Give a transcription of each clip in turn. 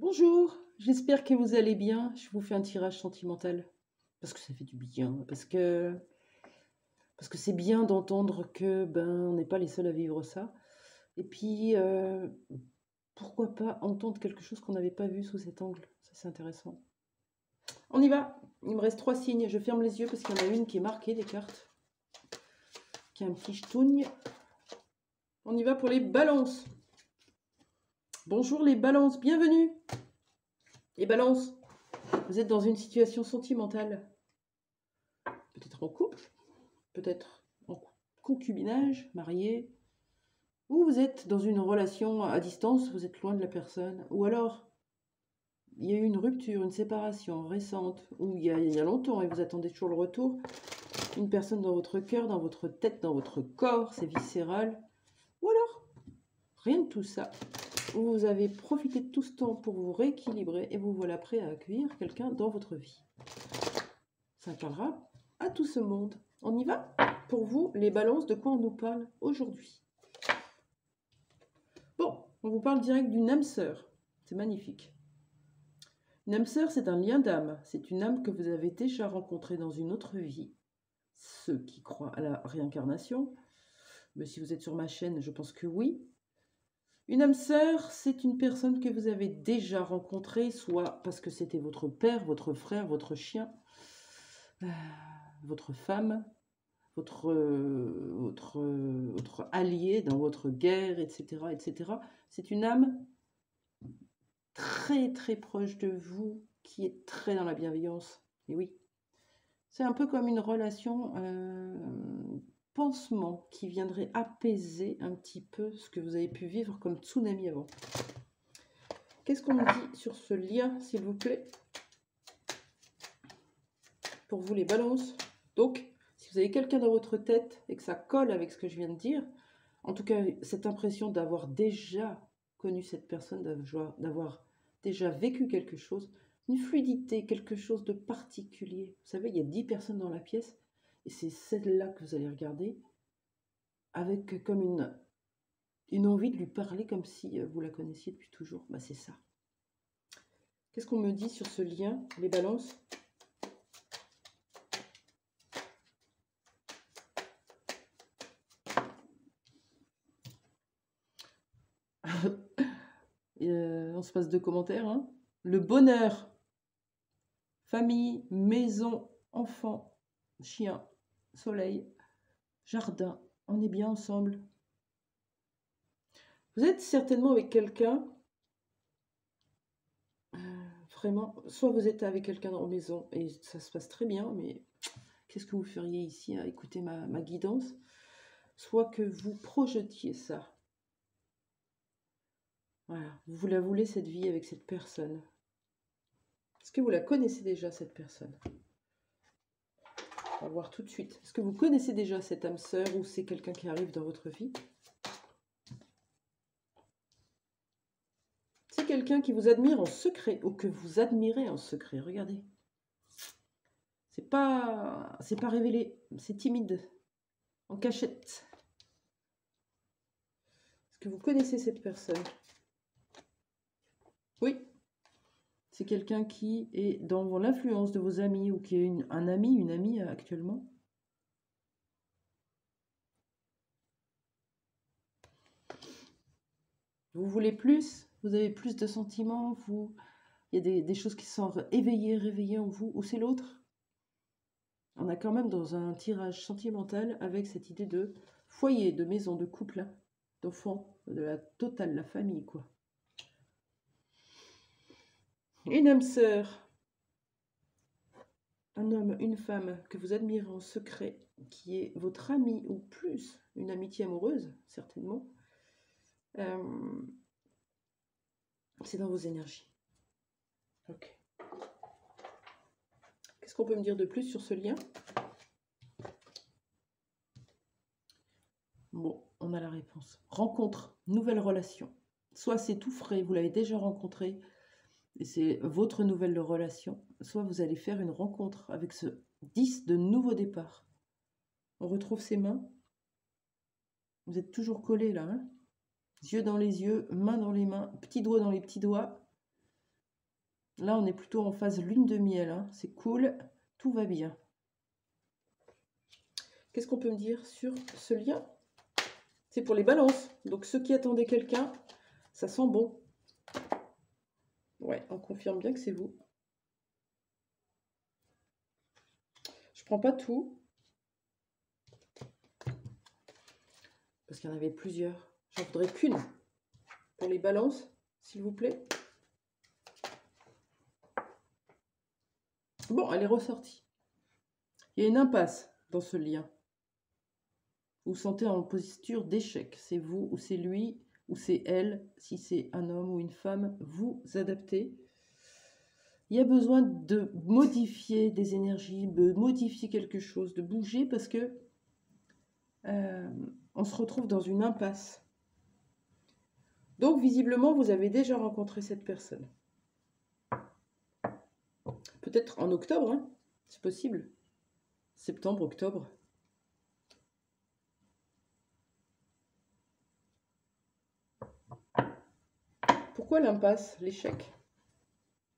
Bonjour, j'espère que vous allez bien. Je vous fais un tirage sentimental parce que ça fait du bien, parce que c'est bien d'entendre que on n'est pas les seuls à vivre ça. Et puis pourquoi pas entendre quelque chose qu'on n'avait pas vu sous cet angle. Ça c'est intéressant. On y va. Il me reste 3 signes. Je ferme les yeux parce qu'il y en a une qui est marquée des cartes, qui a un petit ch'tougne. On y va pour les balances. Bonjour les balances, bienvenue. Les balances, vous êtes dans une situation sentimentale, peut-être en couple, peut-être en concubinage, marié, ou vous êtes dans une relation à distance, vous êtes loin de la personne, ou alors il y a eu une rupture, une séparation récente, ou il y a longtemps et vous attendez toujours le retour, une personne dans votre cœur, dans votre tête, dans votre corps, c'est viscéral, ou alors rien de tout ça. Vous avez profité de tout ce temps pour vous rééquilibrer et vous voilà prêt à accueillir quelqu'un dans votre vie. Ça parlera à tout ce monde. On y va? Pour vous, les balances, de quoi on nous parle aujourd'hui? Bon, on vous parle direct d'une âme sœur. C'est magnifique. Une âme sœur, c'est un lien d'âme. C'est une âme que vous avez déjà rencontrée dans une autre vie. Ceux qui croient à la réincarnation, mais si vous êtes sur ma chaîne, je pense que oui. Une âme sœur, c'est une personne que vous avez déjà rencontrée, soit parce que c'était votre père, votre frère, votre chien, votre femme, votre allié dans votre guerre, etc., etc. C'est une âme très très proche de vous, qui est très dans la bienveillance. Et oui, c'est un peu comme une relation pansement qui viendrait apaiser un petit peu ce que vous avez pu vivre comme tsunami avant. Qu'est-ce qu'on me dit sur ce lien, s'il vous plaît, pour vous les balances? Donc, si vous avez quelqu'un dans votre tête et que ça colle avec ce que je viens de dire, en tout cas, cette impression d'avoir déjà connu cette personne, d'avoir déjà vécu quelque chose, une fluidité, quelque chose de particulier. Vous savez, il y a 10 personnes dans la pièce, et c'est celle-là que vous allez regarder, avec comme une envie de lui parler comme si vous la connaissiez depuis toujours. Bah, c'est ça. Qu'est-ce qu'on me dit sur ce lien, les balances? On se passe 2 commentaires. Hein. Le bonheur, famille, maison, enfant, chien, soleil, jardin, on est bien ensemble. Vous êtes certainement avec quelqu'un, vraiment, soit vous êtes avec quelqu'un en maison et ça se passe très bien, mais qu'est-ce que vous feriez ici à écouter ma guidance? Soit que vous projetiez ça. Voilà, vous la voulez cette vie avec cette personne. Est-ce que vous la connaissez déjà, cette personne? On va voir tout de suite. Est-ce que vous connaissez déjà cette âme sœur ou c'est quelqu'un qui arrive dans votre vie? C'est quelqu'un qui vous admire en secret ou que vous admirez en secret. Regardez. C'est pas révélé, c'est timide, en cachette. Est-ce que vous connaissez cette personne? Oui. C'est quelqu'un qui est dans l'influence de vos amis ou qui est un ami, une amie actuellement. Vous voulez plus? Vous avez plus de sentiments? Il y a des choses qui sont éveillées, réveillées en vous? Ou c'est l'autre? On a quand même dans un tirage sentimental avec cette idée de foyer, de maison, de couple, hein, d'enfant, de la totale, la famille, quoi. Une âme sœur, un homme, une femme que vous admirez en secret, qui est votre ami ou plus, une amitié amoureuse, certainement. C'est dans vos énergies. Ok. Qu'est-ce qu'on peut me dire de plus sur ce lien? Bon, on a la réponse. Rencontre, nouvelle relation. Soit c'est tout frais, vous l'avez déjà rencontré, et c'est votre nouvelle relation. Soit vous allez faire une rencontre avec ce 10 de nouveau départ. On retrouve ses mains. Vous êtes toujours collés là, hein? Yeux dans les yeux, mains dans les mains, petits doigts dans les petits doigts. Là, on est plutôt en phase lune de miel, hein. C'est cool, tout va bien. Qu'est-ce qu'on peut me dire sur ce lien? C'est pour les balances. Donc, ceux qui attendaient quelqu'un, ça sent bon. Ouais, on confirme bien que c'est vous. Je prends pas tout. Parce qu'il y en avait plusieurs. J'en voudrais qu'une. Pour les balances, s'il vous plaît. Bon, elle est ressortie. Il y a une impasse dans ce lien. Vous vous sentez en posture d'échec. C'est vous ou c'est lui ou c'est elle. Si c'est un homme ou une femme, vous adaptez. Il y a besoin de modifier des énergies, de modifier quelque chose, de bouger parce que on se retrouve dans une impasse. Donc, visiblement, vous avez déjà rencontré cette personne. Peut-être en octobre, hein, c'est possible. Septembre, octobre. Pourquoi l'impasse, l'échec?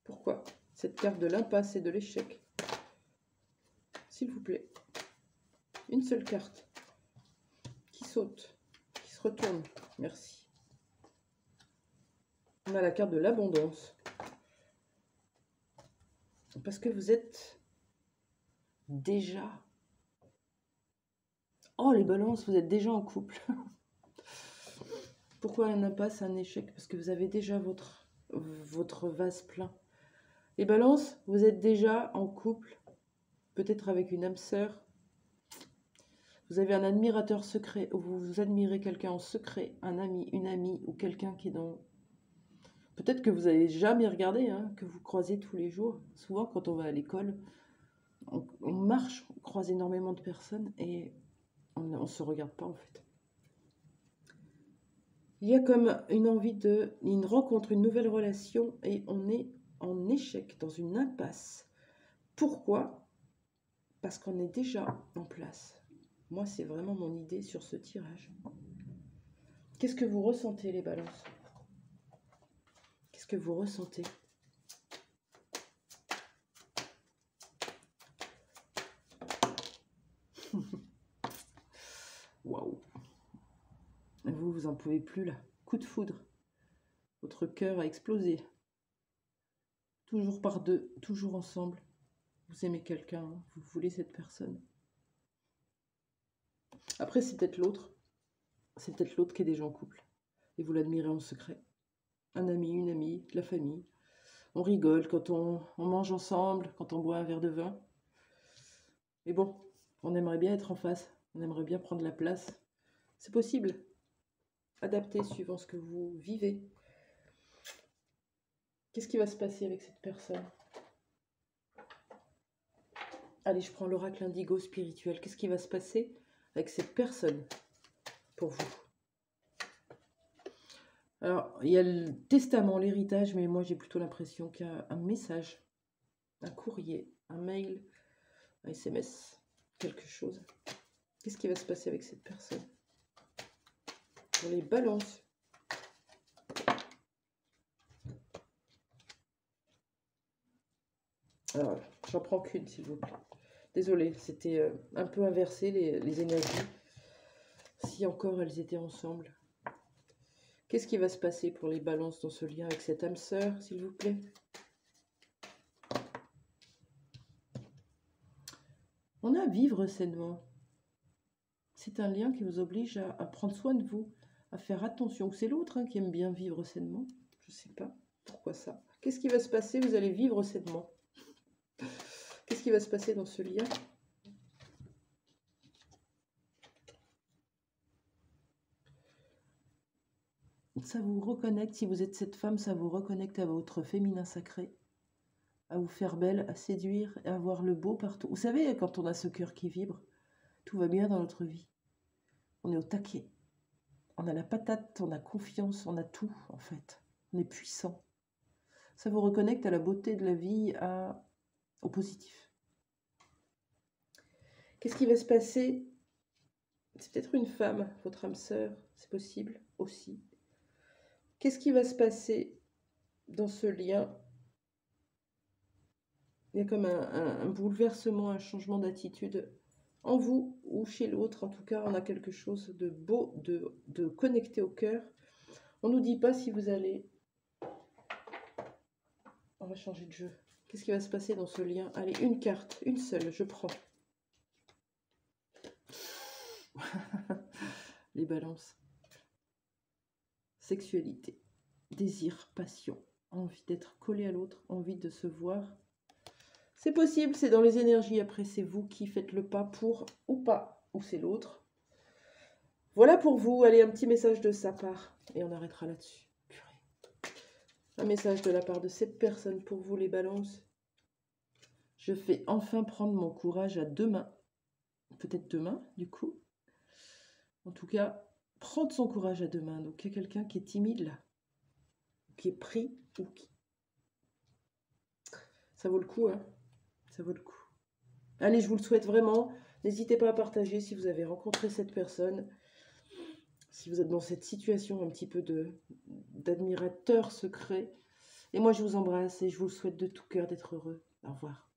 Pourquoi cette carte de l'impasse et de l'échec? S'il vous plaît. Une seule carte. Qui saute, qui se retourne. Merci. On a la carte de l'abondance. Parce que vous êtes déjà... Oh, les balances, vous êtes déjà en couple. Pourquoi un impasse, un échec? Parce que vous avez déjà votre vase plein. Les balances, vous êtes déjà en couple, peut-être avec une âme sœur. Vous avez un admirateur secret, ou vous admirez quelqu'un en secret, un ami, une amie, ou quelqu'un qui est dans... Peut-être que vous n'avez jamais regardé, hein, que vous croisez tous les jours. Souvent, quand on va à l'école, on marche, on croise énormément de personnes et on ne se regarde pas en fait. Il y a comme une envie une rencontre, une nouvelle relation et on est en échec, dans une impasse. Pourquoi? Parce qu'on est déjà en place. Moi, c'est vraiment mon idée sur ce tirage. Qu'est-ce que vous ressentez, les balances? Qu'est-ce que vous ressentez? Waouh! Vous en pouvez plus là. Coup de foudre. Votre cœur a explosé. Toujours par deux, toujours ensemble. Vous aimez quelqu'un, vous voulez cette personne. Après, c'est peut-être l'autre. C'est peut-être l'autre qui est déjà en couple. Et vous l'admirez en secret. Un ami, une amie, la famille. On rigole quand on mange ensemble, quand on boit un verre de vin. Mais bon, on aimerait bien être en face. On aimerait bien prendre la place. C'est possible. Adaptez suivant ce que vous vivez. Qu'est-ce qui va se passer avec cette personne? Allez, je prends l'oracle indigo spirituel. Qu'est-ce qui va se passer avec cette personne pour vous? Alors, il y a le testament, l'héritage, mais moi j'ai plutôt l'impression qu'il y a un message, un courrier, un mail, un SMS, quelque chose. Qu'est-ce qui va se passer avec cette personne? Pour les balances. Alors, j'en prends qu'une, s'il vous plaît. Désolée, c'était un peu inversé les énergies. Si encore elles étaient ensemble. Qu'est-ce qui va se passer pour les balances dans ce lien avec cette âme sœur, s'il vous plaît? On a vivre sainement. C'est un lien qui vous oblige à prendre soin de vous, à faire attention. C'est l'autre qui aime bien vivre sainement. Je ne sais pas pourquoi ça. Qu'est-ce qui va se passer? Vous allez vivre sainement. Qu'est-ce qui va se passer dans ce lien? Ça vous reconnecte, si vous êtes cette femme, ça vous reconnecte à votre féminin sacré, à vous faire belle, à séduire, à avoir le beau partout. Vous savez, quand on a ce cœur qui vibre, tout va bien dans notre vie. On est au taquet. On a la patate, on a confiance, on a tout en fait. On est puissant. Ça vous reconnecte à la beauté de la vie, au positif. Qu'est-ce qui va se passer? C'est peut-être une femme, votre âme sœur, c'est possible aussi. Qu'est-ce qui va se passer dans ce lien Il y a comme un bouleversement, un changement d'attitude en vous ou chez l'autre. En tout cas, on a quelque chose de beau, de connecté au cœur. On ne nous dit pas si vous allez... On va changer de jeu. Qu'est-ce qui va se passer dans ce lien? Allez, une carte, une seule, je prends. Les balances. Sexualité, désir, passion, envie d'être collé à l'autre, envie de se voir. C'est possible, c'est dans les énergies. Après, c'est vous qui faites le pas pour ou pas, ou c'est l'autre. Voilà pour vous. Allez, un petit message de sa part. Et on arrêtera là-dessus. Un message de la part de cette personne pour vous, les balances. Je fais enfin prendre mon courage à deux mains. Peut-être demain, du coup. En tout cas, prendre son courage à deux mains. Donc, il y a quelqu'un qui est timide, là. Qui est pris ou qui... Ça vaut le coup, hein. Ça vaut le coup. Allez, je vous le souhaite vraiment. N'hésitez pas à partager si vous avez rencontré cette personne. Si vous êtes dans cette situation un petit peu d'admirateur secret. Et moi, je vous embrasse et je vous souhaite de tout cœur d'être heureux. Au revoir.